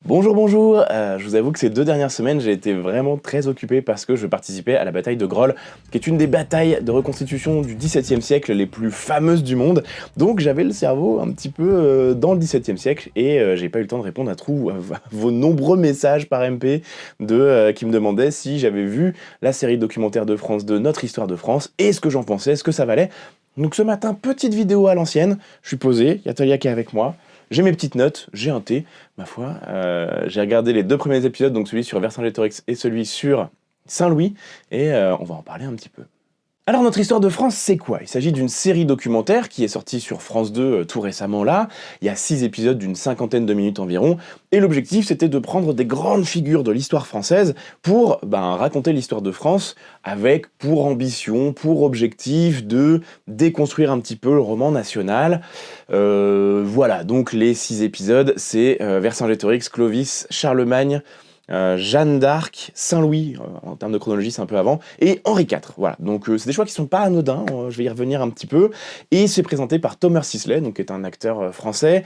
Bonjour, bonjour. Je vous avoue que ces 2 dernières semaines, j'ai été vraiment très occupé parce que je participais à la bataille de Groll, qui est une des batailles de reconstitution du XVIIe siècle les plus fameuses du monde. Donc j'avais le cerveau un petit peu dans le XVIIe siècle et j'ai pas eu le temps de répondre à vos nombreux messages par MP qui me demandaient si j'avais vu la série documentaire de France 2, Notre Histoire de France, et ce que j'en pensais, ce que ça valait. Donc ce matin, petite vidéo à l'ancienne, je suis posé, il y a Talia qui est avec moi, j'ai mes petites notes, j'ai un thé, ma foi. J'ai regardé les 2 premiers épisodes, donc celui sur Vercingétorix et celui sur Saint-Louis, et on va en parler un petit peu. Alors notre histoire de France, c'est quoi? Il s'agit d'une série documentaire qui est sortie sur France 2 tout récemment là. Il y a 6 épisodes d'une 50aine de minutes environ, et l'objectif c'était de prendre des grandes figures de l'histoire française pour raconter l'histoire de France avec pour ambition, pour objectif de déconstruire un petit peu le roman national. Voilà, donc les 6 épisodes, c'est Vercingétorix, Clovis, Charlemagne, Jeanne d'Arc, Saint-Louis, en termes de chronologie c'est un peu avant, et Henri IV. Voilà, donc c'est des choix qui sont pas anodins, je vais y revenir un petit peu, et c'est présenté par Thomas Sisley, donc qui est un acteur français,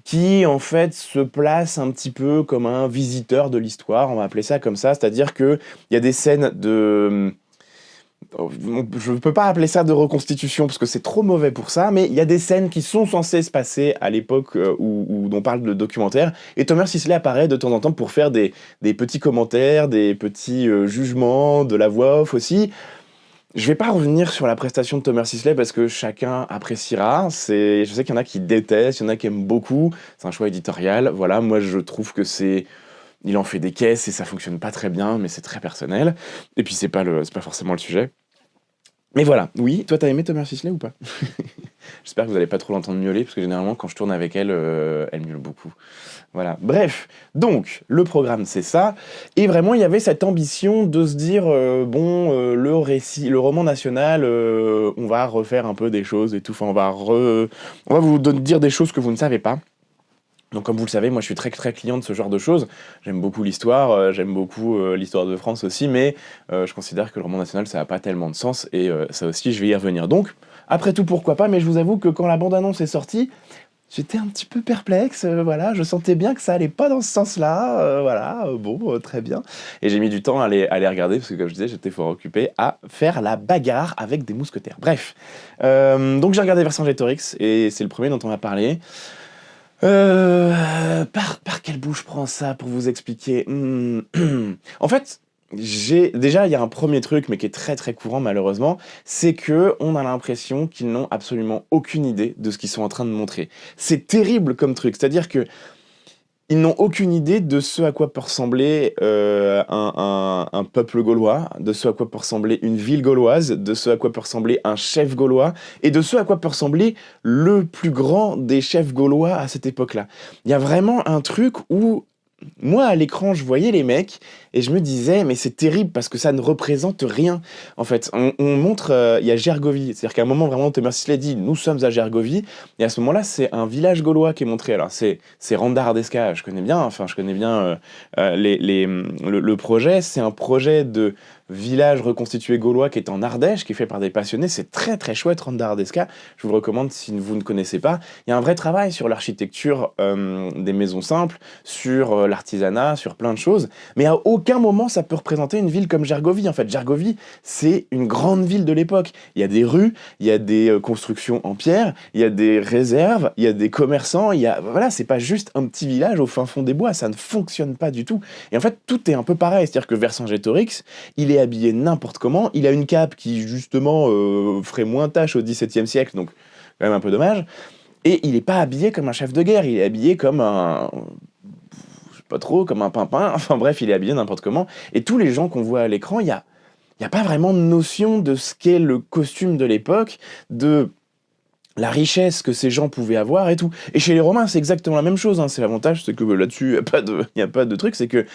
qui en fait se place un petit peu comme un visiteur de l'histoire, on va appeler ça comme ça, c'est-à-dire qu'il y a des scènes de... Je ne peux pas appeler ça de reconstitution parce que c'est trop mauvais pour ça, mais il y a des scènes qui sont censées se passer à l'époque où on parle de documentaire, et Thomas Sisley apparaît de temps en temps pour faire des petits commentaires, des petits jugements, de la voix off aussi. Je vais pas revenir sur la prestation de Thomas Sisley parce que chacun appréciera. Je sais qu'il y en a qui détestent, il y en a qui aiment beaucoup. C'est un choix éditorial. Voilà, moi je trouve que il en fait des caisses et ça fonctionne pas très bien, mais c'est très personnel. Et puis c'est pas forcément le sujet. Mais voilà, oui, toi t'as aimé Thomas Sisley ou pas? J'espère que vous allez pas trop l'entendre miauler, parce que généralement quand je tourne avec elle, elle miaule beaucoup. Voilà, bref, donc le programme c'est ça, et vraiment il y avait cette ambition de se dire, le récit, le roman national, on va refaire un peu des choses et tout, enfin on va vous dire des choses que vous ne savez pas. Donc comme vous le savez, moi je suis très très client de ce genre de choses. J'aime beaucoup l'histoire, j'aime beaucoup l'histoire de France aussi, mais je considère que le roman national ça n'a pas tellement de sens, et ça aussi je vais y revenir. Donc, après tout pourquoi pas, mais je vous avoue que quand la bande-annonce est sortie, j'étais un petit peu perplexe, voilà, je sentais bien que ça allait pas dans ce sens-là, voilà, très bien. Et j'ai mis du temps à les regarder, parce que comme je disais, j'étais fort occupé à faire la bagarre avec des mousquetaires. Bref, donc j'ai regardé Vercingétorix, et c'est le premier dont on va parler. Par quel bout je prends ça pour vous expliquer? En fait, déjà, il y a un premier truc, mais qui est très très courant malheureusement, c'est que on a l'impression qu'ils n'ont absolument aucune idée de ce qu'ils sont en train de montrer. C'est terrible comme truc, c'est-à-dire que ils n'ont aucune idée de ce à quoi peut ressembler un peuple gaulois, de ce à quoi peut ressembler une ville gauloise, de ce à quoi peut ressembler un chef gaulois, et de ce à quoi peut ressembler le plus grand des chefs gaulois à cette époque-là. Il y a vraiment un truc où, moi à l'écran, je voyais les mecs, et je me disais, mais c'est terrible parce que ça ne représente rien. En fait, on montre, il y a Gergovie, c'est-à-dire qu'à un moment vraiment, Thomas Sisley dit, nous sommes à Gergovie, et à ce moment-là, c'est un village gaulois qui est montré. Alors c'est Randardesca, je connais bien, le projet, c'est un projet de village reconstitué gaulois qui est en Ardèche, qui est fait par des passionnés, c'est très très chouette Randardesca, je vous le recommande si vous ne connaissez pas. Il y a un vrai travail sur l'architecture des maisons simples, sur l'artisanat, sur plein de choses, mais à aucun moment ça peut représenter une ville comme Gergovie. En fait, Gergovie, c'est une grande ville de l'époque. Il y a des rues, il y a des constructions en pierre, il y a des réserves, il y a des commerçants, voilà, c'est pas juste un petit village au fin fond des bois, ça ne fonctionne pas du tout. Et en fait, tout est un peu pareil, c'est-à-dire que Vercingétorix, il est habillé n'importe comment, il a une cape qui justement ferait moins tâche au XVIIe siècle, donc quand même un peu dommage, et il est pas habillé comme un chef de guerre, il est habillé comme pas trop, comme un pimpin, enfin bref, il est habillé n'importe comment, et tous les gens qu'on voit à l'écran, il y a pas vraiment de notion de ce qu'est le costume de l'époque, de la richesse que ces gens pouvaient avoir et tout. Et chez les Romains, c'est exactement la même chose, hein. C'est l'avantage, c'est que là-dessus, il n'y a pas de truc, c'est que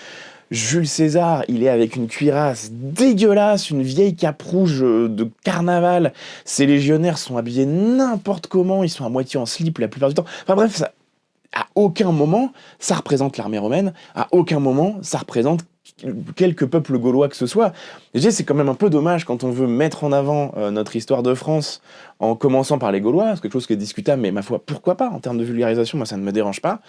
Jules César, il est avec une cuirasse dégueulasse, une vieille cape rouge de carnaval, ses légionnaires sont habillés n'importe comment, ils sont à moitié en slip la plupart du temps, enfin bref, à aucun moment, ça représente l'armée romaine, à aucun moment, ça représente quelques peuples gaulois que ce soit. Et je dis, c'est quand même un peu dommage quand on veut mettre en avant notre histoire de France en commençant par les Gaulois, c'est quelque chose qui est discutable, mais ma foi, pourquoi pas, en termes de vulgarisation, moi ça ne me dérange pas,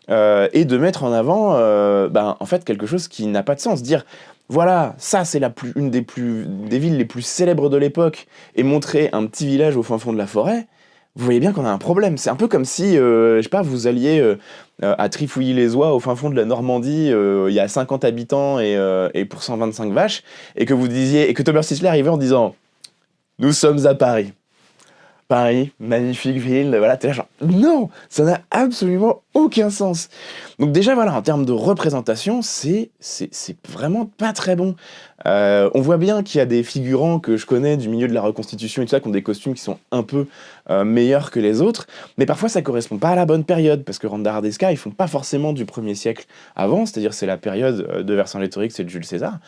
et de mettre en avant, en fait, quelque chose qui n'a pas de sens. Dire, voilà, ça c'est une des villes les plus célèbres de l'époque, et montrer un petit village au fin fond de la forêt, vous voyez bien qu'on a un problème. C'est un peu comme si, je sais pas, vous alliez à Trifouilly-les-Oies, au fin fond de la Normandie, il y a 50 habitants et pour 125 vaches, et que Thomas Sisley arrivait en disant « Nous sommes à Paris ». Paris, magnifique ville, voilà, t'es là genre, non, ça n'a absolument aucun sens. Donc déjà, voilà, en termes de représentation, c'est vraiment pas très bon. On voit bien qu'il y a des figurants que je connais du milieu de la reconstitution et tout ça, qui ont des costumes qui sont un peu meilleurs que les autres, mais parfois ça correspond pas à la bonne période, parce que Randaradesca, ils font pas forcément du 1er siècle avant, c'est-à-dire c'est la période de Vercingétorix et de Jules César.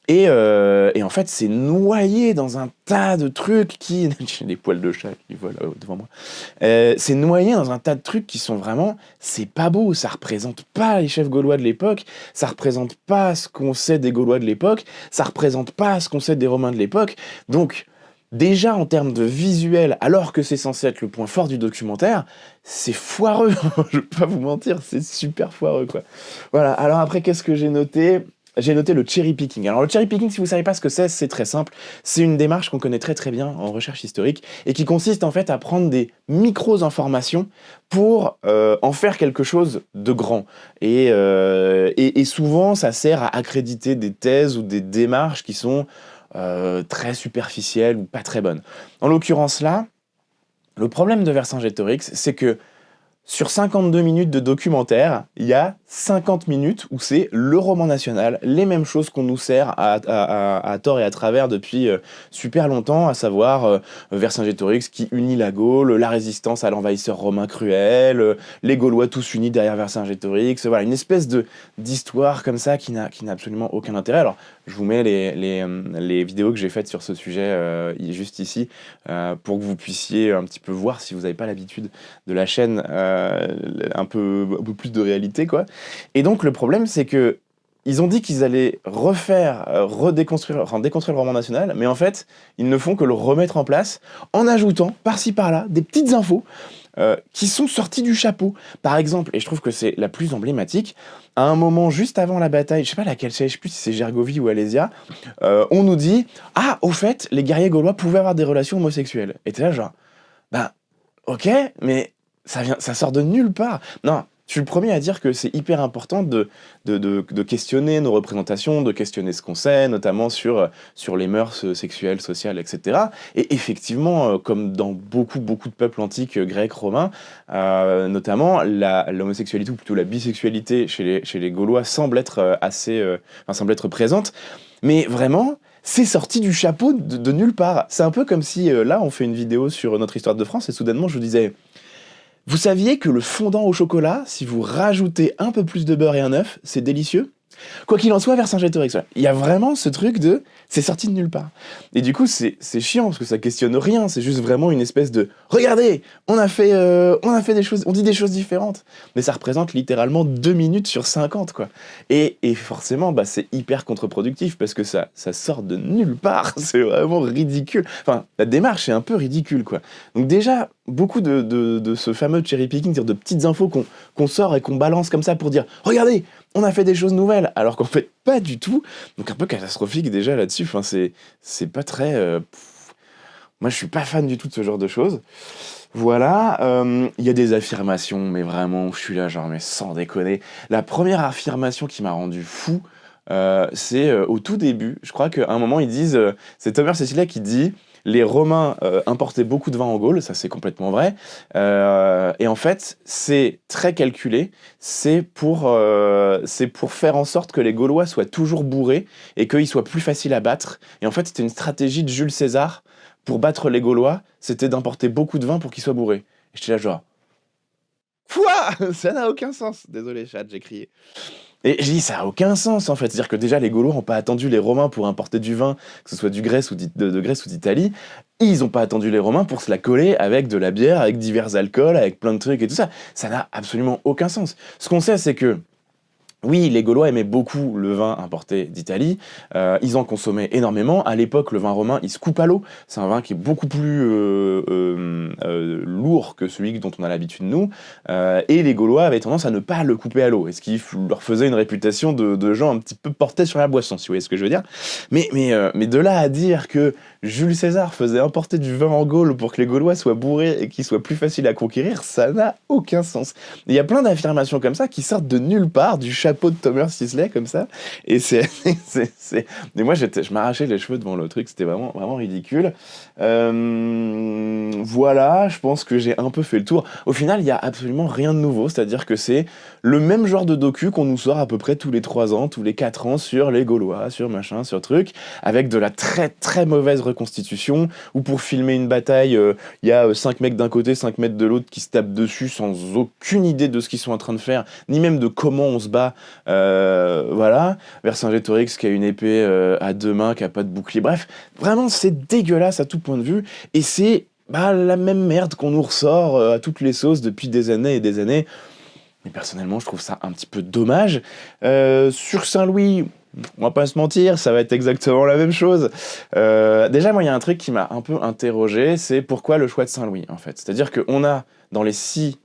Et en fait, c'est noyé dans un tas de trucs qui... J'ai des poils de chat qui volent devant moi. C'est noyé dans un tas de trucs qui sont vraiment... C'est pas beau, ça représente pas les chefs gaulois de l'époque, ça représente pas ce qu'on sait des Gaulois de l'époque, ça représente pas ce qu'on sait des Romains de l'époque. Donc, déjà en termes de visuel, alors que c'est censé être le point fort du documentaire, c'est foireux. Je vais pas vous mentir, c'est super foireux, quoi. Voilà, alors après, qu'est-ce que j'ai noté ? J'ai noté le cherry picking. Alors le cherry picking, si vous savez pas ce que c'est très simple. C'est une démarche qu'on connaît très très bien en recherche historique et qui consiste en fait à prendre des micro-informations pour en faire quelque chose de grand. Et souvent, ça sert à accréditer des thèses ou des démarches qui sont très superficielles ou pas très bonnes. En l'occurrence là, le problème de Vercingétorix, c'est que sur 52 minutes de documentaire, il y a 50 minutes où c'est le roman national, les mêmes choses qu'on nous sert à tort et à travers depuis super longtemps, à savoir Vercingétorix qui unit la Gaule, la résistance à l'envahisseur romain cruel, les Gaulois tous unis derrière Vercingétorix, voilà, une espèce d'histoire comme ça qui n'a absolument aucun intérêt. Alors, je vous mets les vidéos que j'ai faites sur ce sujet juste ici, pour que vous puissiez un petit peu voir, si vous n'avez pas l'habitude de la chaîne, un peu plus de réalité, quoi. Et donc le problème, c'est que ils ont dit qu'ils allaient déconstruire le roman national, mais en fait, ils ne font que le remettre en place en ajoutant par-ci par-là des petites infos qui sont sorties du chapeau. Par exemple, et je trouve que c'est la plus emblématique, à un moment juste avant la bataille, je sais pas laquelle c'est, je sais plus si c'est Gergovie ou Alésia, on nous dit « Ah, au fait, les guerriers gaulois pouvaient avoir des relations homosexuelles. » Et t'es là genre « Bah, ok, mais ça sort de nulle part. » Non, je suis le premier à dire que c'est hyper important de questionner nos représentations, de questionner ce qu'on sait, notamment sur les mœurs sexuelles, sociales, etc. Et effectivement, comme dans beaucoup de peuples antiques, grecs, romains, notamment, l'homosexualité, ou plutôt la bisexualité chez les Gaulois semble être semble être présente. Mais vraiment, c'est sorti du chapeau de nulle part. C'est un peu comme si, là, on fait une vidéo sur notre histoire de France, et soudainement, je vous disais... Vous saviez que le fondant au chocolat, si vous rajoutez un peu plus de beurre et un œuf, c'est délicieux ? Quoi qu'il en soit, Vercingétorix, il y a vraiment ce truc de... C'est sorti de nulle part. Et du coup, c'est chiant, parce que ça questionne rien, c'est juste vraiment une espèce de... Regardez, on a fait des choses, on dit des choses différentes. Mais ça représente littéralement 2 minutes sur 50, quoi. Et forcément, c'est hyper contre-productif, parce que ça sort de nulle part, c'est vraiment ridicule. Enfin, la démarche est un peu ridicule, quoi. Donc déjà, beaucoup de ce fameux cherry-picking, c'est-à-dire de petites infos qu'on sort et qu'on balance comme ça pour dire « Regardez, on a fait des choses nouvelles !» alors qu'en fait, pas du tout. Donc un peu catastrophique déjà là-dessus. Enfin, c'est pas très... Moi, je suis pas fan du tout de ce genre de choses. Voilà. Il y a des affirmations, mais vraiment, je suis là genre, mais sans déconner. La première affirmation qui m'a rendu fou, c'est au tout début. Je crois qu'à un moment, ils disent... c'est Thomas Cecilia qui dit... Les Romains importaient beaucoup de vin en Gaule, ça c'est complètement vrai. Et en fait, c'est très calculé. C'est pour faire en sorte que les Gaulois soient toujours bourrés et qu'ils soient plus faciles à battre. Et en fait, c'était une stratégie de Jules César pour battre les Gaulois. C'était d'importer beaucoup de vin pour qu'ils soient bourrés. Et j'étais là genre... Quoi ? Ça n'a aucun sens. Désolé, chat, j'ai crié. Et je dis, ça n'a aucun sens, en fait. C'est-à-dire que déjà, les Gaulois n'ont pas attendu les Romains pour importer du vin, que ce soit de Grèce ou d'Italie. Ils n'ont pas attendu les Romains pour se la coller avec de la bière, avec divers alcools, avec plein de trucs et tout ça. Ça n'a absolument aucun sens. Ce qu'on sait, c'est que Oui, les Gaulois aimaient beaucoup le vin importé d'Italie, ils en consommaient énormément. À l'époque, le vin romain, il se coupe à l'eau. C'est un vin qui est beaucoup plus lourd que celui dont on a l'habitude nous. Et les Gaulois avaient tendance à ne pas le couper à l'eau, et ce qui leur faisait une réputation de gens un petit peu portés sur la boisson, si vous voyez ce que je veux dire. Mais de là à dire que Jules César faisait importer du vin en Gaule pour que les Gaulois soient bourrés et qu'ils soient plus faciles à conquérir, ça n'a aucun sens. Il y a plein d'affirmations comme ça qui sortent de nulle part, du chapeau de Thomas Sisley comme ça, et mais moi je m'arrachais les cheveux devant le truc, c'était vraiment vraiment ridicule. Voilà, je pense que j'ai un peu fait le tour. Au final, il y a absolument rien de nouveau, c'est-à-dire que c'est le même genre de docu qu'on nous sort à peu près tous les 3 ans, tous les 4 ans sur les Gaulois, sur machin, sur truc, avec de la très très mauvaise reconstitution, où pour filmer une bataille, il y a 5 mecs d'un côté, 5 mecs de l'autre qui se tapent dessus sans aucune idée de ce qu'ils sont en train de faire, ni même de comment on se bat. Voilà, Vercingétorix qui a une épée à 2 mains, qui a pas de bouclier. Bref, vraiment c'est dégueulasse à tout point de vue, et c'est la même merde qu'on nous ressort à toutes les sauces depuis des années et des années. Mais personnellement, je trouve ça un petit peu dommage. Sur Saint-Louis, on va pas se mentir, ça va être exactement la même chose. Déjà, moi, il y a un truc qui m'a un peu interrogé, c'est pourquoi le choix de Saint-Louis, en fait. C'est-à-dire qu'on a, dans les 6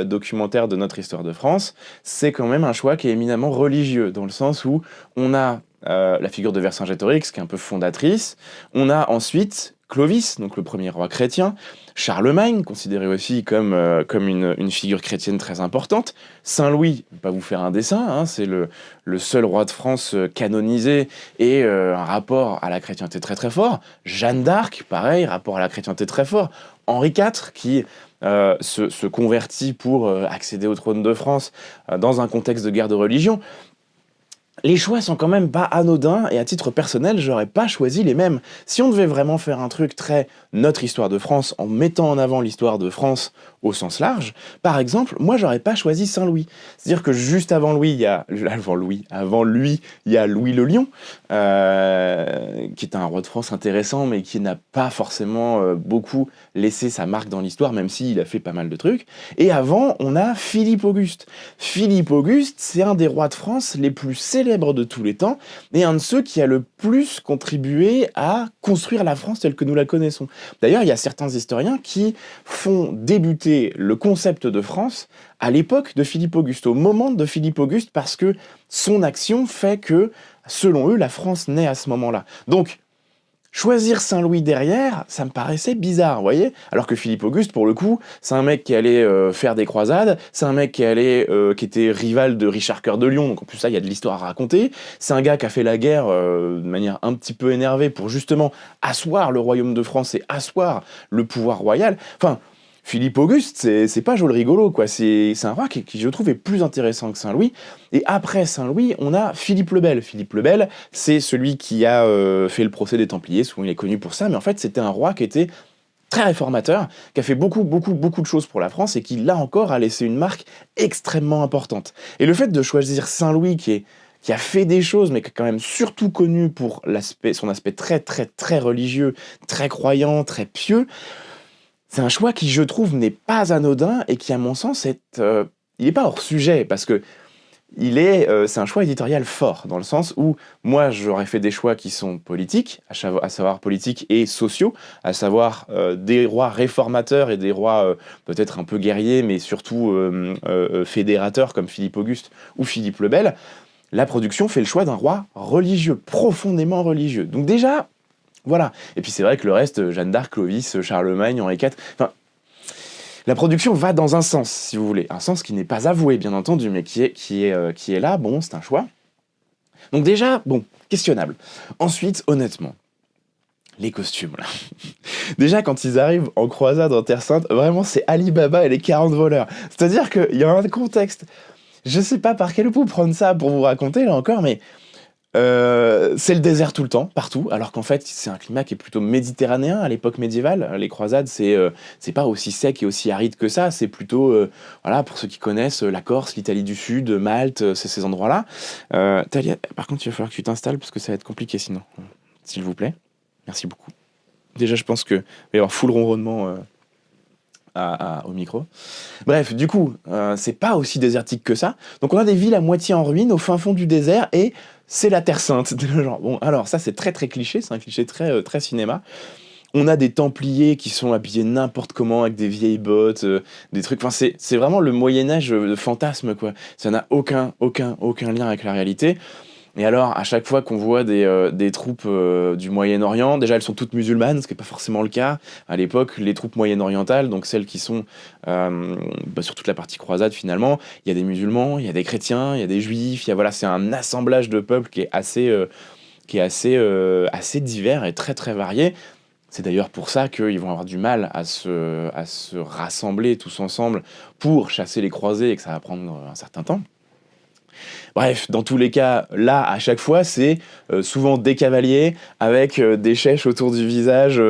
documentaires de notre histoire de France, c'est quand même un choix qui est éminemment religieux, dans le sens où on a la figure de Vercingétorix, qui est un peu fondatrice. On a ensuite Clovis, donc le premier roi chrétien, Charlemagne, considéré aussi comme une figure chrétienne très importante, Saint-Louis, je vais pas vous faire un dessin, hein, c'est le seul roi de France canonisé et un rapport à la chrétienté très très fort, Jeanne d'Arc, pareil, rapport à la chrétienté très fort, Henri IV, qui se convertit pour accéder au trône de France dans un contexte de guerre de religion. Les choix sont quand même pas anodins, et à titre personnel, j'aurais pas choisi les mêmes. Si on devait vraiment faire un truc très notre histoire de France, en mettant en avant l'histoire de France au sens large, par exemple, moi j'aurais pas choisi Saint-Louis. C'est-à-dire que juste avant lui, il y a Louis le Lion, qui est un roi de France intéressant, mais qui n'a pas forcément beaucoup laissé sa marque dans l'histoire, même s'il a fait pas mal de trucs. Et avant, on a Philippe Auguste. Philippe Auguste, c'est un des rois de France les plus célèbres de tous les temps, et un de ceux qui a le plus contribué à construire la France telle que nous la connaissons. D'ailleurs, il y a certains historiens qui font débuter le concept de France à l'époque de Philippe Auguste, au moment de Philippe Auguste, parce que son action fait que, selon eux, la France naît à ce moment-là. Donc, choisir Saint-Louis derrière, ça me paraissait bizarre, vous voyez. Alors que Philippe Auguste, pour le coup, c'est un mec qui allait faire des croisades, c'est un mec qui était rival de Richard Cœur de Lion, donc en plus ça, il y a de l'histoire à raconter. C'est un gars qui a fait la guerre de manière un petit peu énervée pour justement asseoir le royaume de France et asseoir le pouvoir royal. Enfin, Philippe Auguste, c'est pas joli rigolo, quoi. C'est un roi qui, je trouve, est plus intéressant que Saint-Louis. Et après Saint-Louis, on a Philippe le Bel. Philippe le Bel, c'est celui qui a fait le procès des Templiers, souvent il est connu pour ça, mais en fait, c'était un roi qui était très réformateur, qui a fait beaucoup de choses pour la France, et qui, là encore, a laissé une marque extrêmement importante. Et le fait de choisir Saint-Louis, qui a fait des choses, mais qui est quand même surtout connu pour son aspect très, très, très religieux, très croyant, très pieux, c'est un choix qui, je trouve, n'est pas anodin, et qui, à mon sens, il n'est pas hors sujet, parce que c'est un choix éditorial fort, dans le sens où moi j'aurais fait des choix qui sont politiques, à savoir politiques et sociaux, à savoir des rois réformateurs et des rois peut-être un peu guerriers, mais surtout fédérateurs comme Philippe Auguste ou Philippe le Bel. La production fait le choix d'un roi religieux, profondément religieux. Donc déjà, voilà. Et puis c'est vrai que le reste, Jeanne d'Arc, Clovis, Charlemagne, Henri IV, enfin, la production va dans un sens, si vous voulez. Un sens qui n'est pas avoué, bien entendu, mais qui est là, bon, c'est un choix. Donc déjà, bon, questionnable. Ensuite, honnêtement, les costumes, là. Déjà, quand ils arrivent en croisade en Terre Sainte, vraiment, c'est Ali Baba et les 40 voleurs. C'est-à-dire qu'il y a un contexte. Je sais pas par quel bout prendre ça pour vous raconter, là encore, mais c'est le désert tout le temps, partout, alors qu'en fait c'est un climat qui est plutôt méditerranéen à l'époque médiévale. Les croisades, c'est pas aussi sec et aussi aride que ça, c'est plutôt, voilà, pour ceux qui connaissent, la Corse, l'Italie du Sud, Malte, c'est ces endroits-là. Talia, par contre, il va falloir que tu t'installes parce que ça va être compliqué sinon. S'il vous plaît. Merci beaucoup. Déjà, je pense que il va y avoir full ronronnement au micro. Bref, du coup, c'est pas aussi désertique que ça. Donc on a des villes à moitié en ruine, au fin fond du désert, et c'est la Terre Sainte. Genre, bon, alors ça c'est très très cliché, c'est un cliché très, très cinéma. On a des Templiers qui sont habillés n'importe comment, avec des vieilles bottes, des trucs... Enfin, c'est vraiment le Moyen-Âge de fantasme, quoi. Ça n'a aucun lien avec la réalité. Et alors, à chaque fois qu'on voit des troupes du Moyen-Orient, déjà elles sont toutes musulmanes, ce qui n'est pas forcément le cas. À l'époque, les troupes moyen-orientales, donc celles qui sont sur toute la partie croisade finalement, il y a des musulmans, il y a des chrétiens, il y a des juifs, voilà, c'est un assemblage de peuples qui est assez divers et très très varié. C'est d'ailleurs pour ça qu'ils vont avoir du mal à se rassembler tous ensemble pour chasser les croisés et que ça va prendre un certain temps. Bref, dans tous les cas, là, à chaque fois, c'est souvent des cavaliers avec des chèches autour du visage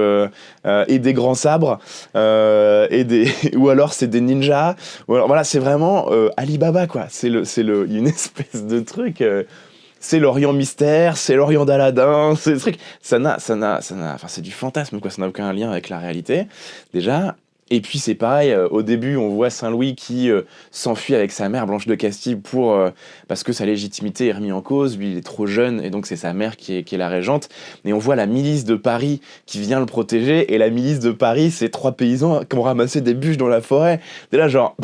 et des grands sabres, ou alors c'est des ninjas. Ou alors, voilà, c'est vraiment Alibaba, quoi. Une espèce de truc. C'est l'Orient mystère, c'est l'Orient d'Aladin, c'est des trucs. Enfin, c'est du fantasme, quoi. Ça n'a aucun lien avec la réalité, déjà. Et puis c'est pareil, au début on voit Saint-Louis qui s'enfuit avec sa mère Blanche de Castille parce que sa légitimité est remise en cause, lui il est trop jeune et donc c'est sa mère qui est la régente. Et on voit la milice de Paris qui vient le protéger, et la milice de Paris c'est 3 paysans qui ont ramassé des bûches dans la forêt. Et là genre,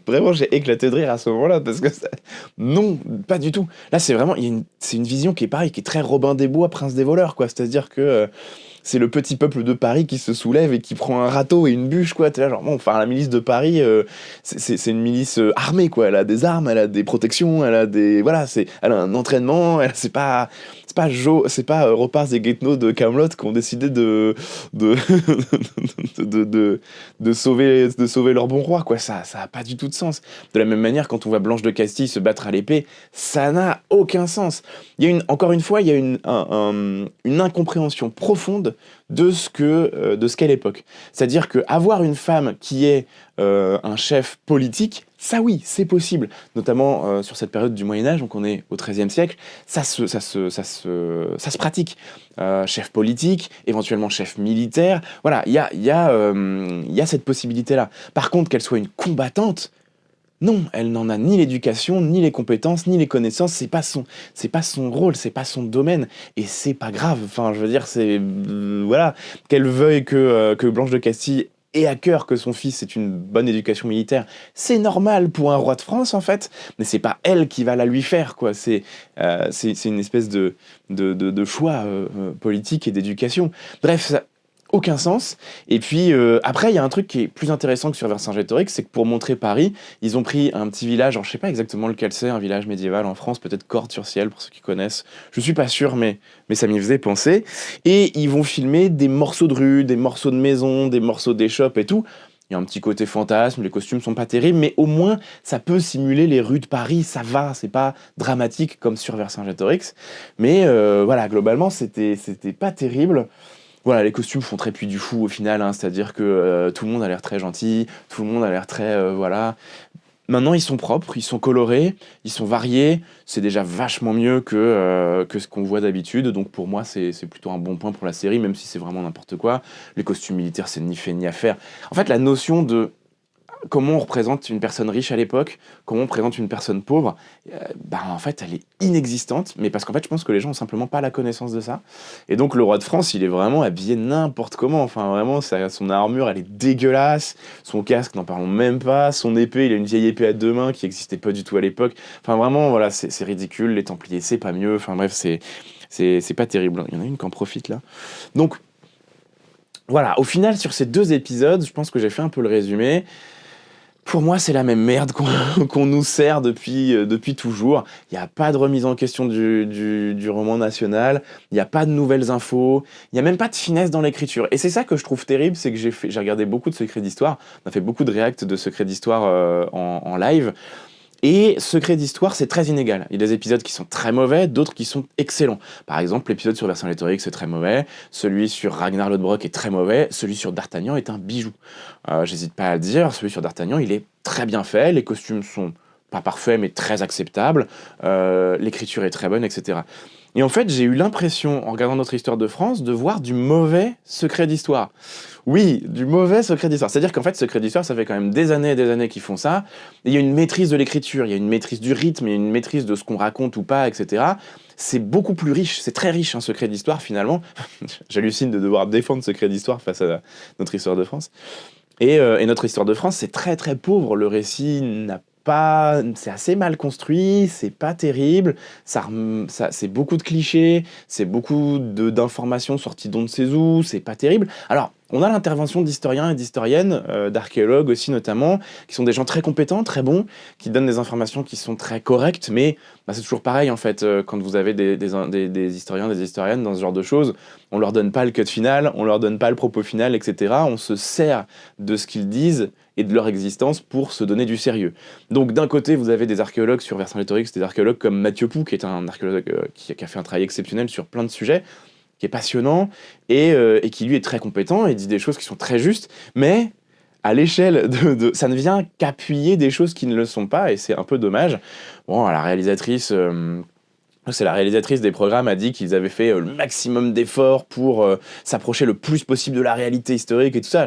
vraiment j'ai éclaté de rire à ce moment-là parce que non, pas du tout. Là c'est vraiment, c'est une vision qui est pareil, qui est très Robin des Bois, Prince des voleurs, quoi. C'est-à-dire que... c'est le petit peuple de Paris qui se soulève et qui prend un râteau et une bûche, quoi. T'es là, genre, bon, enfin, la milice de Paris, c'est une milice armée, quoi. Elle a des armes, elle a des protections, voilà, elle a un entraînement, c'est pas Repars et Guetno de Kaamelott qui ont décidé de, de sauver leur bon roi, quoi. Ça a pas du tout de sens. De la même manière, quand on voit Blanche de Castille se battre à l'épée, ça n'a aucun sens. Encore une fois, il y a une incompréhension profonde de ce qu'est l'époque. C'est-à-dire qu'avoir une femme qui est un chef politique, ça oui, c'est possible. Notamment sur cette période du Moyen-Âge, donc on est au XIIIe siècle, ça se pratique. Chef politique, éventuellement chef militaire, voilà, il y a cette possibilité-là. Par contre, qu'elle soit une combattante, non, elle n'en a ni l'éducation, ni les compétences, ni les connaissances. C'est pas son rôle, c'est pas son domaine, et c'est pas grave. Enfin, je veux dire, voilà, qu'elle veuille que Blanche de Castille ait à cœur que son fils ait une bonne éducation militaire, c'est normal pour un roi de France en fait, mais c'est pas elle qui va la lui faire, quoi. C'est une espèce de choix politique et d'éducation. Bref, aucun sens. Et puis après il y a un truc qui est plus intéressant que sur Vercingétorix, c'est que pour montrer Paris, ils ont pris un petit village, alors je sais pas exactement lequel c'est, un village médiéval en France, peut-être Cordes-sur-Ciel pour ceux qui connaissent, je suis pas sûr, mais ça m'y faisait penser, et ils vont filmer des morceaux de rue, des morceaux de maisons, des morceaux d'échoppes et tout. Il y a un petit côté fantasme, les costumes sont pas terribles, mais au moins ça peut simuler les rues de Paris, ça va, c'est pas dramatique comme sur Vercingétorix, mais voilà, globalement c'était pas terrible. Voilà, les costumes font très Puy du Fou au final, hein, c'est-à-dire que tout le monde a l'air très gentil, tout le monde a l'air très... voilà. Maintenant, ils sont propres, ils sont colorés, ils sont variés, c'est déjà vachement mieux que ce qu'on voit d'habitude, donc pour moi, c'est plutôt un bon point pour la série, même si c'est vraiment n'importe quoi. Les costumes militaires, c'est ni fait ni à faire. En fait, la notion de comment on représente une personne riche à l'époque, comment on présente une personne pauvre, en fait, elle est inexistante, mais parce qu'en fait, je pense que les gens ont simplement pas la connaissance de ça. Et donc, le roi de France, il est vraiment habillé n'importe comment. Enfin, vraiment, son armure, elle est dégueulasse. Son casque, n'en parlons même pas. Son épée, il a une vieille épée à 2 mains qui n'existait pas du tout à l'époque. Enfin, vraiment, voilà, c'est ridicule. Les Templiers, c'est pas mieux. Enfin, bref, c'est pas terrible. Il y en a une qui en profite, là. Donc, voilà, au final, sur ces 2 épisodes, je pense que j'ai fait un peu le résumé. Pour moi, c'est la même merde qu'on nous sert depuis toujours. Il n'y a pas de remise en question du roman national, il n'y a pas de nouvelles infos, il n'y a même pas de finesse dans l'écriture. Et c'est ça que je trouve terrible, c'est que j'ai regardé beaucoup de Secrets d'Histoire, on a fait beaucoup de reacts de Secrets d'Histoire en live, et Secret d'Histoire, c'est très inégal. Il y a des épisodes qui sont très mauvais, d'autres qui sont excellents. Par exemple, l'épisode sur Vercingétorix est très mauvais, celui sur Ragnar Lodbrok est très mauvais, celui sur D'Artagnan est un bijou. J'hésite pas à le dire, celui sur D'Artagnan, il est très bien fait, les costumes sont pas parfaits, mais très acceptables, l'écriture est très bonne, etc. Et en fait, j'ai eu l'impression, en regardant notre histoire de France, de voir du mauvais secret d'histoire. Oui, du mauvais secret d'histoire. C'est-à-dire qu'en fait, secret d'histoire, ça fait quand même des années et des années qu'ils font ça. Et il y a une maîtrise de l'écriture, il y a une maîtrise du rythme, il y a une maîtrise de ce qu'on raconte ou pas, etc. C'est beaucoup plus riche, c'est très riche un secret d'histoire finalement. J'hallucine de devoir défendre secret d'histoire face à notre histoire de France. Et notre histoire de France, c'est très très pauvre. Le récit n'a pas, c'est assez mal construit, c'est pas terrible. C'est beaucoup de clichés, c'est beaucoup d'informations sorties d'on ne sait où. C'est pas terrible. Alors, on a l'intervention d'historiens et d'historiennes, d'archéologues aussi notamment, qui sont des gens très compétents, très bons, qui donnent des informations qui sont très correctes. Mais c'est toujours pareil en fait. Quand vous avez des historiens, des historiennes dans ce genre de choses, on leur donne pas le cut final, on leur donne pas le propos final, etc. On se sert de ce qu'ils disent et de leur existence pour se donner du sérieux. Donc d'un côté, vous avez des archéologues sur Vercingétorix, des archéologues comme Mathieu Pou, qui est un archéologue qui a fait un travail exceptionnel sur plein de sujets, qui est passionnant et qui lui est très compétent et dit des choses qui sont très justes, mais à l'échelle ça ne vient qu'appuyer des choses qui ne le sont pas, et c'est un peu dommage. Bon, la réalisatrice... c'est la réalisatrice des programmes a dit qu'ils avaient fait le maximum d'efforts pour s'approcher le plus possible de la réalité historique et tout ça.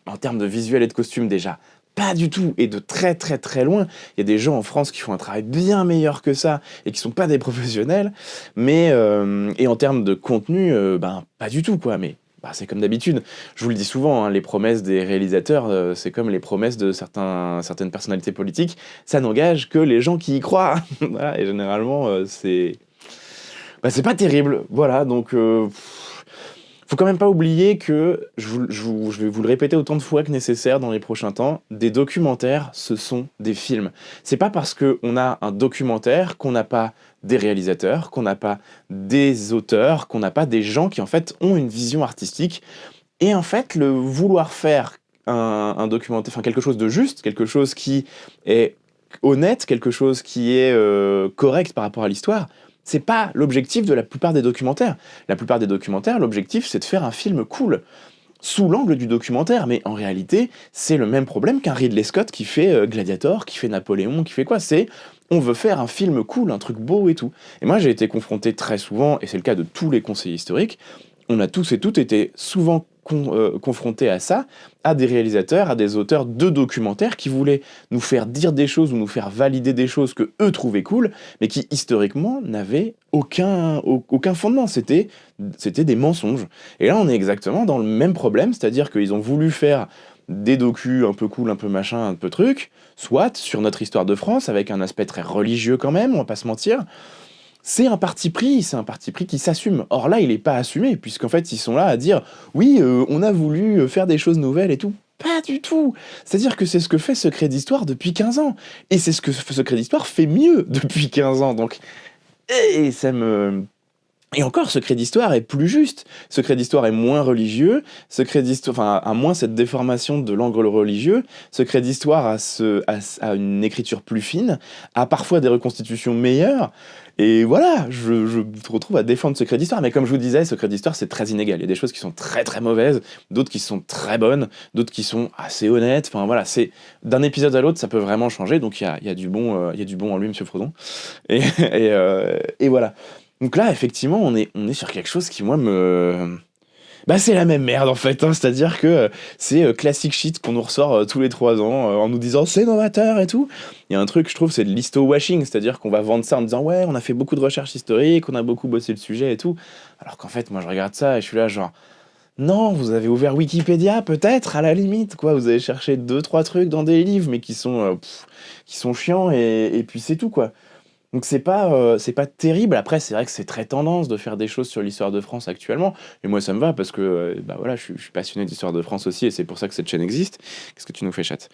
En termes de visuel et de costume déjà, pas du tout, et de très très très loin. Il y a des gens en France qui font un travail bien meilleur que ça et qui sont pas des professionnels, mais et en termes de contenu, pas du tout quoi. Mais c'est comme d'habitude. Je vous le dis souvent, hein, les promesses des réalisateurs, c'est comme les promesses de certaines personnalités politiques. Ça n'engage que les gens qui y croient. Voilà, et généralement, c'est pas terrible. Voilà, donc. Faut quand même pas oublier que, je vais vous le répéter autant de fois que nécessaire dans les prochains temps, des documentaires, ce sont des films. C'est pas parce qu'on a un documentaire qu'on n'a pas des réalisateurs, qu'on n'a pas des auteurs, qu'on n'a pas des gens qui en fait ont une vision artistique. Et en fait, le vouloir faire un documentaire, enfin quelque chose de juste, quelque chose qui est honnête, quelque chose qui est correct par rapport à l'histoire, c'est pas l'objectif de la plupart des documentaires. La plupart des documentaires, l'objectif, c'est de faire un film cool, sous l'angle du documentaire. Mais en réalité, c'est le même problème qu'un Ridley Scott qui fait Gladiator, qui fait Napoléon, qui fait quoi. C'est, on veut faire un film cool, un truc beau et tout. Et moi, j'ai été confronté très souvent, et c'est le cas de tous les conseillers historiques, on a tous et toutes été souvent confrontés à ça, à des réalisateurs, à des auteurs de documentaires qui voulaient nous faire dire des choses ou nous faire valider des choses que eux trouvaient cool, mais qui historiquement n'avaient aucun fondement. C'était des mensonges. Et là, on est exactement dans le même problème, c'est-à-dire qu'ils ont voulu faire des docus un peu cool, un peu machin, un peu truc, soit sur notre histoire de France, avec un aspect très religieux quand même, on va pas se mentir. C'est un parti pris qui s'assume. Or là, il n'est pas assumé, puisqu'en fait, ils sont là à dire « Oui, on a voulu faire des choses nouvelles et tout ». Pas du tout. C'est-à-dire que c'est ce que fait Secret d'Histoire depuis 15 ans. Et c'est ce que Secret d'Histoire fait mieux depuis 15 ans. Donc, et ça me... Et encore, Secret d'Histoire est plus juste. Secret d'Histoire est moins religieux. Secret d'Histoire, a moins cette déformation de l'angle religieux. Secret d'Histoire a une écriture plus fine, a parfois des reconstitutions meilleures. Et voilà, je me retrouve à défendre Secret d'Histoire. Mais comme je vous disais, Secret d'Histoire, c'est très inégal. Il y a des choses qui sont très très mauvaises, d'autres qui sont très bonnes, d'autres qui sont assez honnêtes. Enfin voilà, c'est d'un épisode à l'autre, ça peut vraiment changer. Donc il y a du bon en lui, Monsieur Frodon. Et voilà. Donc là, effectivement, on est sur quelque chose qui, moi, c'est la même merde, en fait. Hein. C'est-à-dire que c'est classic shit qu'on nous ressort tous les 3 ans en nous disant « c'est novateur » et tout. Il y a un truc, je trouve, c'est de l'histo-washing. C'est-à-dire qu'on va vendre ça en disant « ouais, on a fait beaucoup de recherches historiques, on a beaucoup bossé le sujet et tout. » Alors qu'en fait, moi, je regarde ça et je suis là genre « non, vous avez ouvert Wikipédia, peut-être, à la limite, quoi. Vous avez cherché 2-3 trucs dans des livres, mais qui sont chiants et puis c'est tout, quoi. » Donc c'est pas terrible. Après, c'est vrai que c'est très tendance de faire des choses sur l'histoire de France actuellement. Et moi, ça me va parce que voilà, je suis passionné d'histoire de France aussi et c'est pour ça que cette chaîne existe. Qu'est-ce que tu nous fais, chat?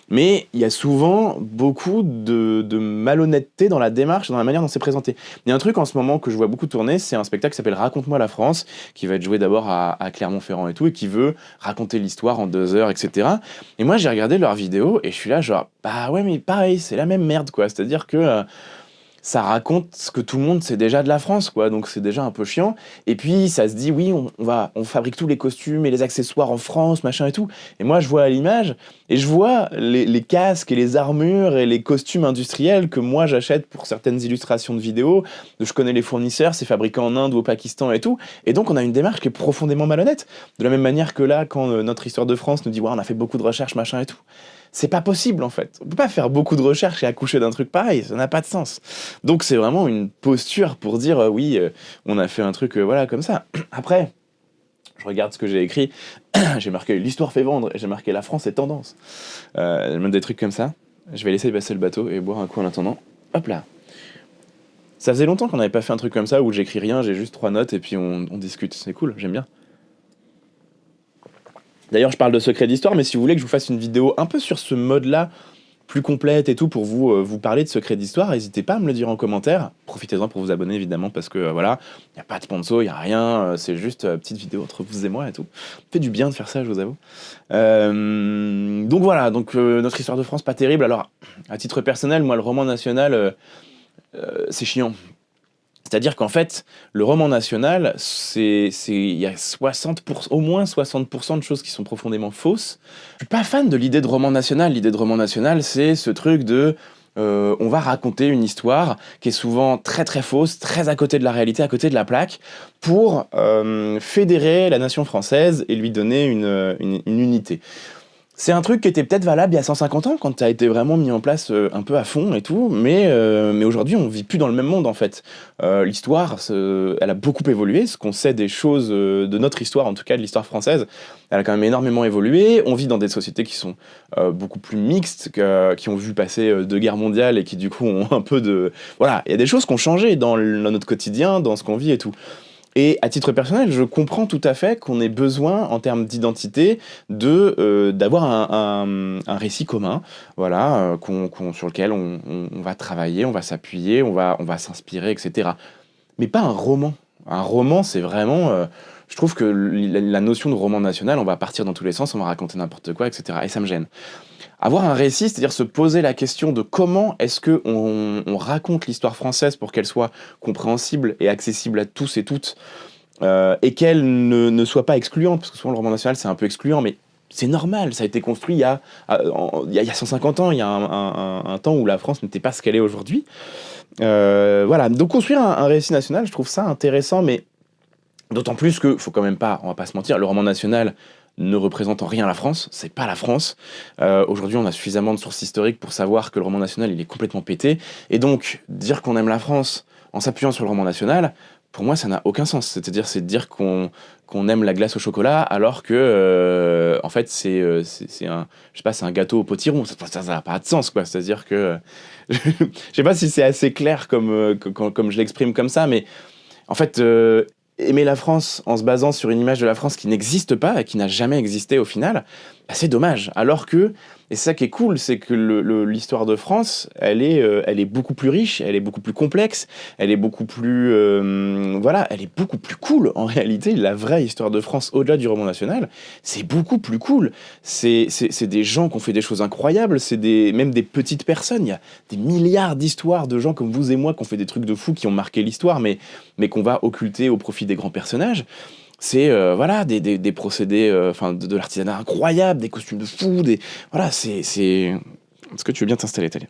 Mais il y a souvent beaucoup de malhonnêteté dans la démarche, dans la manière dont c'est présenté. Il y a un truc en ce moment que je vois beaucoup tourner, c'est un spectacle qui s'appelle Raconte-moi la France, qui va être joué d'abord à Clermont-Ferrand et tout, et qui veut raconter l'histoire en 2 heures, etc. Et moi, j'ai regardé leurs vidéos et je suis là genre, bah ouais, mais pareil, c'est la même merde, quoi. C'est-à-dire que... ça raconte ce que tout le monde sait déjà de la France, quoi. Donc c'est déjà un peu chiant. Et puis ça se dit, oui, on fabrique tous les costumes et les accessoires en France, machin et tout. Et moi, je vois à l'image et je vois les casques et les armures et les costumes industriels que moi j'achète pour certaines illustrations de vidéos. Je connais les fournisseurs, c'est fabriqué en Inde ou au Pakistan et tout. Et donc on a une démarche qui est profondément malhonnête. De la même manière que là, quand notre histoire de France nous dit, ouais, on a fait beaucoup de recherches, machin et tout. C'est pas possible en fait. On peut pas faire beaucoup de recherches et accoucher d'un truc pareil, ça n'a pas de sens. Donc c'est vraiment une posture pour dire oui, on a fait un truc voilà comme ça. Après, je regarde ce que j'ai écrit, j'ai marqué l'histoire fait vendre et j'ai marqué la France est tendance. Même des trucs comme ça. Je vais laisser passer le bateau et boire un coup en attendant. Hop là. Ça faisait longtemps qu'on n'avait pas fait un truc comme ça où j'écris rien, j'ai juste 3 notes et puis on discute. C'est cool, j'aime bien. D'ailleurs, je parle de secret d'histoire, mais si vous voulez que je vous fasse une vidéo un peu sur ce mode-là, plus complète et tout, pour vous parler de secret d'histoire, n'hésitez pas à me le dire en commentaire. Profitez-en pour vous abonner, évidemment, parce que voilà, il n'y a pas de sponsor, il n'y a rien, c'est juste petite vidéo entre vous et moi et tout. Ça fait du bien de faire ça, je vous avoue. Donc voilà, notre histoire de France, pas terrible. Alors, à titre personnel, moi, le roman national, c'est chiant. C'est-à-dire qu'en fait, le roman national, il y a au moins 60% de choses qui sont profondément fausses. Je suis pas fan de l'idée de roman national. L'idée de roman national, c'est ce truc de on va raconter une histoire qui est souvent très très fausse, très à côté de la réalité, à côté de la plaque, pour fédérer la nation française et lui donner une unité. C'est un truc qui était peut-être valable il y a 150 ans, quand ça a été vraiment mis en place un peu à fond et tout, mais aujourd'hui, on vit plus dans le même monde, en fait. L'histoire, elle a beaucoup évolué. Ce qu'on sait des choses de notre histoire, en tout cas de l'histoire française, elle a quand même énormément évolué. On vit dans des sociétés qui sont beaucoup plus mixtes, qui ont vu passer 2 guerres mondiales et qui, du coup, ont un peu de... Voilà, il y a des choses qui ont changé dans notre quotidien, dans ce qu'on vit et tout. Et à titre personnel, je comprends tout à fait qu'on ait besoin, en termes d'identité, d'avoir un récit commun, voilà, sur lequel on va travailler, on va s'appuyer, on va s'inspirer, etc. Mais pas un roman. Un roman, c'est vraiment... je trouve que la notion de roman national, on va partir dans tous les sens, on va raconter n'importe quoi, etc. Et ça me gêne. Avoir un récit, c'est-à-dire se poser la question de comment est-ce qu'on raconte l'histoire française pour qu'elle soit compréhensible et accessible à tous et toutes, et qu'elle ne soit pas excluante, parce que souvent le roman national c'est un peu excluant, mais c'est normal, ça a été construit il y a 150 ans, il y a un temps où la France n'était pas ce qu'elle est aujourd'hui. Voilà, donc construire un récit national, je trouve ça intéressant, mais d'autant plus que, faut quand même pas, on va pas se mentir, le roman national ne représente en rien la France, c'est pas la France. Aujourd'hui, on a suffisamment de sources historiques pour savoir que le roman national, il est complètement pété. Et donc, dire qu'on aime la France en s'appuyant sur le roman national, pour moi, ça n'a aucun sens. C'est dire qu'on aime la glace au chocolat, alors que, en fait, c'est un gâteau au potiron. Ça n'a pas de sens, quoi. C'est-à-dire que, je sais pas si c'est assez clair comme je l'exprime comme ça, mais en fait, aimer la France en se basant sur une image de la France qui n'existe pas et qui n'a jamais existé au final, bah c'est dommage. Alors que, et c'est ça qui est cool, c'est que l'histoire de France, elle est beaucoup plus riche, elle est beaucoup plus complexe, elle est beaucoup plus, voilà, elle est beaucoup plus cool. En réalité, la vraie histoire de France, au-delà du roman national, c'est beaucoup plus cool. C'est des gens qui ont fait des choses incroyables, même des petites personnes. Il y a des milliards d'histoires de gens comme vous et moi qui ont fait des trucs de fous, qui ont marqué l'histoire, mais qu'on va occulter au profit des grands personnages. C'est voilà, des procédés, de l'artisanat incroyable, des costumes de fou, voilà, c'est... Est-ce que tu veux bien t'installer, Talia?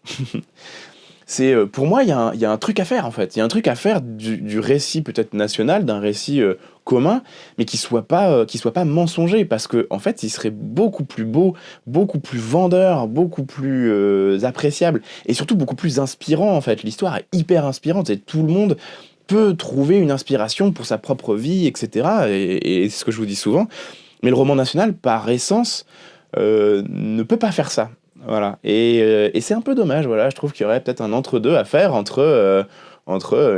Pour moi, il y a un truc à faire, en fait. Il y a un truc à faire du récit peut-être national, d'un récit commun, mais qui soit pas mensonger, parce que en fait, il serait beaucoup plus beau, beaucoup plus vendeur, beaucoup plus appréciable, et surtout beaucoup plus inspirant, en fait. L'histoire est hyper inspirante, et tout le monde peut trouver une inspiration pour sa propre vie, etc. Et c'est ce que je vous dis souvent. Mais le roman national, par essence, ne peut pas faire ça. Voilà. Et c'est un peu dommage. Voilà. Je trouve qu'il y aurait peut-être un entre-deux à faire entre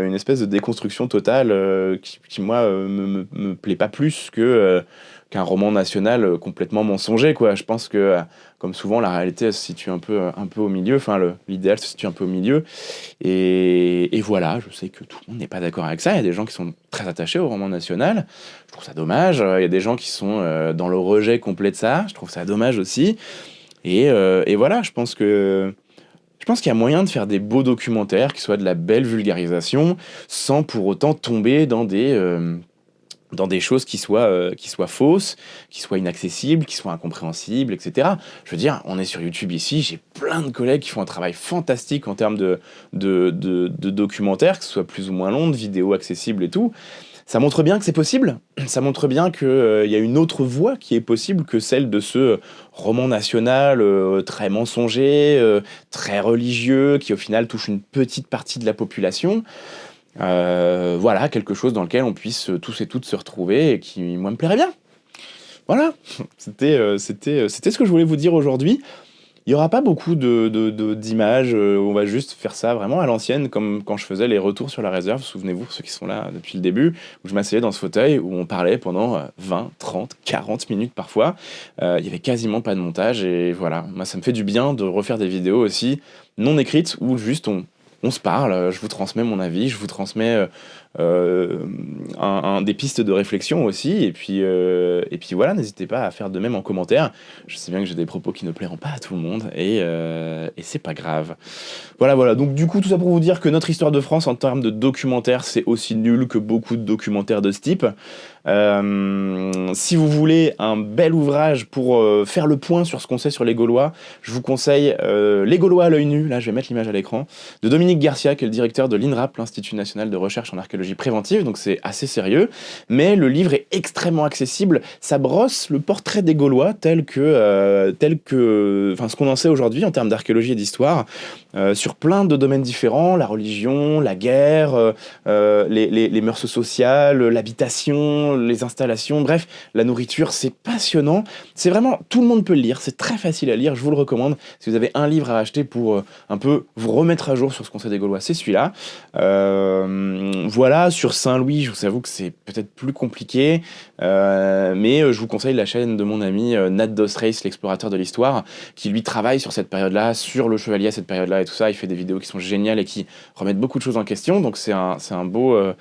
une espèce de déconstruction totale qui moi, me plaît pas plus qu'un roman national complètement mensonger, quoi. Je pense que, comme souvent, la réalité elle se situe un peu au milieu. Enfin, l'idéal se situe un peu au milieu. Et voilà, je sais que tout le monde n'est pas d'accord avec ça. Il y a des gens qui sont très attachés au roman national. Je trouve ça dommage. Il y a des gens qui sont dans le rejet complet de ça. Je trouve ça dommage aussi. Et voilà, je pense que Je pense qu'il y a moyen de faire des beaux documentaires, qui soient de la belle vulgarisation, sans pour autant tomber dans des choses qui soient fausses, qui soient inaccessibles, qui soient incompréhensibles, etc. Je veux dire, on est sur YouTube ici, j'ai plein de collègues qui font un travail fantastique en termes de documentaires, que ce soit plus ou moins long, de vidéos accessibles et tout. Ça montre bien que c'est possible, ça montre bien qu'il y a une autre voie qui est possible que celle de ce roman national très mensonger, très religieux, qui au final touche une petite partie de la population. Voilà, quelque chose dans lequel on puisse tous et toutes se retrouver et qui, moi, me plairait bien. Voilà, c'était ce que je voulais vous dire aujourd'hui. Il n'y aura pas beaucoup d'images, on va juste faire ça vraiment à l'ancienne, comme quand je faisais les retours sur la réserve, souvenez-vous, ceux qui sont là depuis le début, où je m'asseyais dans ce fauteuil, où on parlait pendant 20, 30, 40 minutes parfois. Il n'y avait quasiment pas de montage, et voilà, moi ça me fait du bien de refaire des vidéos aussi, non écrites, où juste on se parle, je vous transmets mon avis, je vous transmets des pistes de réflexion aussi, et puis voilà, n'hésitez pas à faire de même en commentaire. Je sais bien que j'ai des propos qui ne plairont pas à tout le monde, et c'est pas grave. Voilà, donc du coup tout ça pour vous dire que notre histoire de France en termes de documentaire, c'est aussi nul que beaucoup de documentaires de ce type. Si vous voulez un bel ouvrage pour faire le point sur ce qu'on sait sur les Gaulois, je vous conseille Les Gaulois à l'œil nu, là je vais mettre l'image à l'écran, de Dominique Garcia, qui est le directeur de l'INRAP, l'Institut National de Recherche en Archéologie Préventive, donc c'est assez sérieux, mais le livre est extrêmement accessible, ça brosse le portrait des Gaulois tel que ce qu'on en sait aujourd'hui en termes d'archéologie et d'histoire, sur plein de domaines différents, la religion, la guerre, les mœurs sociales, l'habitation, les installations, bref, la nourriture, c'est passionnant, c'est vraiment, tout le monde peut le lire, c'est très facile à lire, je vous le recommande. Si vous avez un livre à acheter pour un peu vous remettre à jour sur ce qu'on sait des Gaulois, c'est celui-là. Voilà, sur Saint-Louis, je vous avoue que c'est peut-être plus compliqué, mais je vous conseille la chaîne de mon ami Nat Dostrace, l'explorateur de l'histoire, qui lui travaille sur cette période-là, sur le chevalier à cette période-là et tout ça. Il fait des vidéos qui sont géniales et qui remettent beaucoup de choses en question, donc c'est une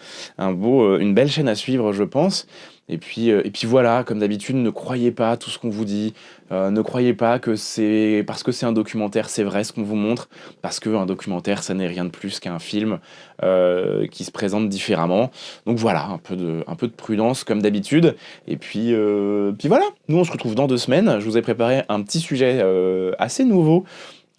belle chaîne à suivre, je pense. Et puis voilà, comme d'habitude, ne croyez pas tout ce qu'on vous dit, ne croyez pas que c'est parce que c'est un documentaire, c'est vrai ce qu'on vous montre, parce qu'un documentaire, ça n'est rien de plus qu'un film qui se présente différemment. Donc voilà, un peu de prudence comme d'habitude. Et puis voilà, nous on se retrouve dans 2 semaines. Je vous ai préparé un petit sujet assez nouveau.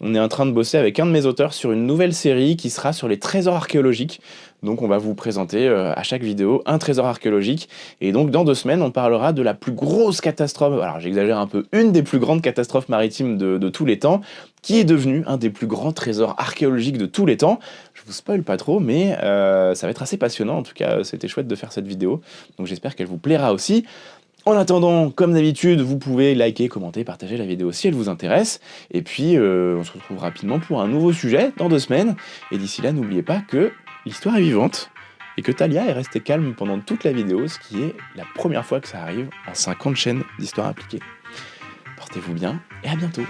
On est en train de bosser avec un de mes auteurs sur une nouvelle série qui sera sur les trésors archéologiques. Donc on va vous présenter à chaque vidéo un trésor archéologique. Et donc dans 2 semaines, on parlera de la plus grosse catastrophe, alors j'exagère un peu, une des plus grandes catastrophes maritimes de tous les temps, qui est devenue un des plus grands trésors archéologiques de tous les temps. Je vous spoil pas trop, mais ça va être assez passionnant. En tout cas, c'était chouette de faire cette vidéo. Donc j'espère qu'elle vous plaira aussi. En attendant, comme d'habitude, vous pouvez liker, commenter, partager la vidéo si elle vous intéresse. Et puis, on se retrouve rapidement pour un nouveau sujet dans 2 semaines. Et d'ici là, n'oubliez pas que l'histoire est vivante et que Talia est restée calme pendant toute la vidéo, ce qui est la première fois que ça arrive en 50 chaînes d'histoire appliquée. Portez-vous bien et à bientôt.